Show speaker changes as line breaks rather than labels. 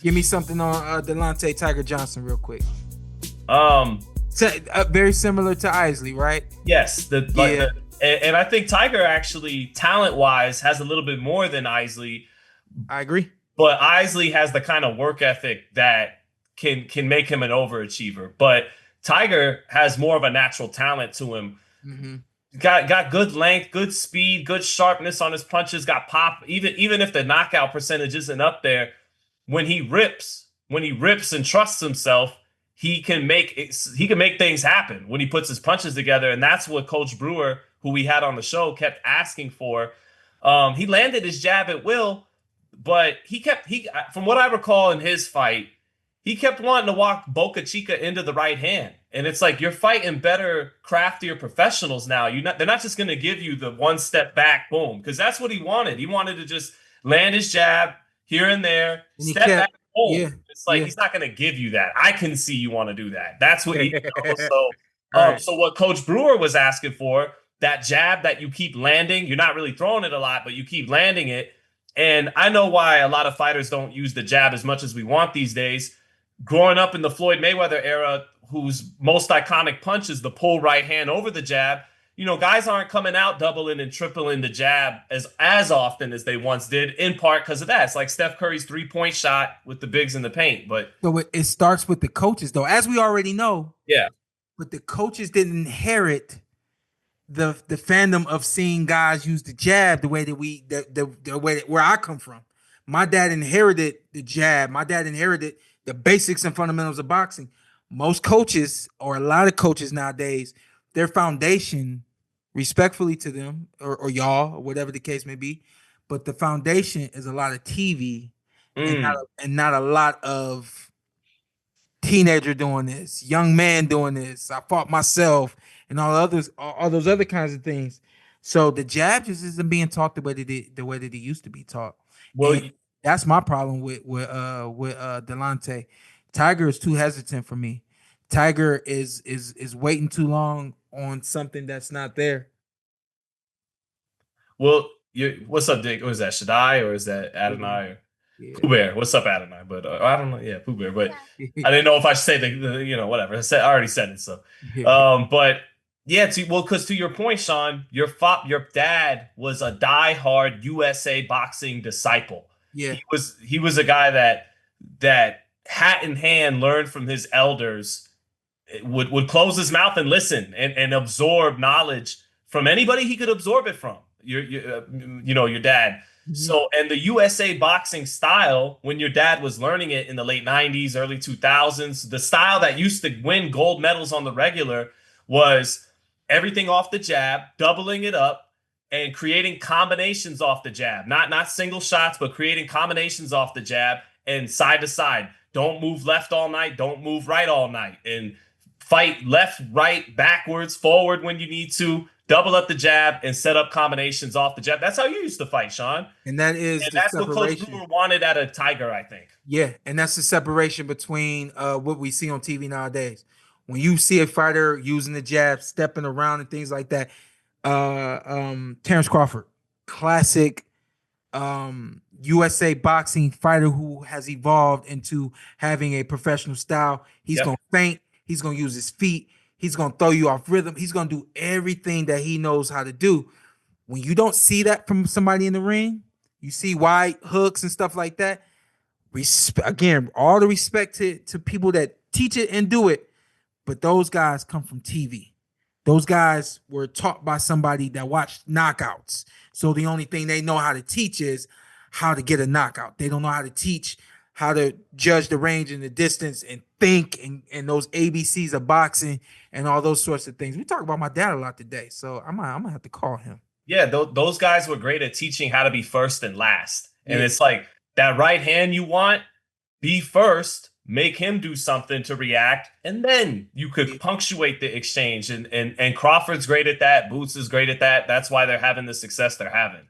Give me something on Delonte Tiger Johnson real quick. Very similar to Isley, right?
Yes. And I think Tiger actually, talent-wise, has a little bit more than Isley.
I agree.
But Isley has the kind of work ethic that can make him an overachiever. But Tiger has more of a natural talent to him.
Mm-hmm.
Got good length, good speed, good sharpness on his punches, got pop. Even if the knockout percentage isn't up there, when he rips and trusts himself, he can make things happen when he puts his punches together. And that's what Coach Brewer, who we had on the show, kept asking for. He landed his jab at will, but from what I recall in his fight, he kept wanting to walk Bocachica into the right hand. And it's like, you're fighting better, craftier professionals now. They're not just going to give you the one step back, boom, because that's what he wanted. He wanted to just land his jab here and there, and step back, boom. Yeah, it's like, he's not going to give you that. I can see you want to do that. That's what he So what Coach Brewer was asking for, that jab that you keep landing, you're not really throwing it a lot, but you keep landing it. And I know why a lot of fighters don't use the jab as much as we want these days. Growing up in the Floyd Mayweather era, whose most iconic punch is the pull right hand over the jab, guys aren't coming out doubling and tripling the jab as often as they once did, in part because of that. It's like Steph Curry's 3-point shot with the bigs in the paint. But
so it starts with the coaches, though, as we already know.
Yeah.
But the coaches didn't inherit the fandom of seeing guys use the jab the way that the way where I come from. My dad inherited the jab. My dad inherited the basics and fundamentals of boxing. Most coaches, or a lot of coaches nowadays, their foundation, respectfully to them, or y'all, or whatever the case may be, but the foundation is a lot of TV and not a lot of teenager doing this, young man doing this. I fought myself and all those other kinds of things. So the jab just isn't being taught the way that it used to be taught. Well, that's my problem with Delonte. Tiger is too hesitant for me. Tiger is waiting too long on something that's not there.
Well, what's up, Dick? Or is that Shaddai or is that Adonai? Yeah. Pooh Bear. What's up, Adonai? But I don't know. Yeah, Pooh Bear. But I didn't know if I should say the whatever. I already said it. So, but yeah, because to your point, Sean, your dad was a diehard USA boxing disciple.
Yeah,
he was a guy that hat in hand learned from his elders, would close his mouth and listen and absorb knowledge from anybody he could absorb it from. Your dad. Mm-hmm. So, and the USA boxing style, when your dad was learning it in the late 90s, early 2000s, the style that used to win gold medals on the regular was everything off the jab, doubling it up, and creating combinations off the jab. Not single shots, but creating combinations off the jab and side to side. Don't move left all night. Don't move right all night. And fight left, right, backwards, forward when you need to. Double up the jab and set up combinations off the jab. That's how you used to fight, Sean.
And that's
what Coach Brewer wanted out of Tiger, I think.
Yeah, and that's the separation between what we see on TV nowadays. When you see a fighter using the jab, stepping around and things like that, Terrence Crawford, classic USA boxing fighter who has evolved into having a professional style. He's going to feint. He's going to use his feet. He's going to throw you off rhythm. He's going to do everything that he knows how to do. When you don't see that from somebody in the ring, you see wide hooks and stuff like that. Again, all the respect to people that teach it and do it. But those guys come from TV. Those guys were taught by somebody that watched knockouts. So the only thing they know how to teach is how to get a knockout. They don't know how to teach how to judge the range and the distance and think and those ABCs of boxing and all those sorts of things. We talk about my dad a lot today, so I'm gonna have to call him.
Yeah, those guys were great at teaching how to be first and last. And it's like that right hand you want, be first, make him do something to react, and then you could punctuate the exchange. And Crawford's great at that. Boots is great at that. That's why they're having the success they're having.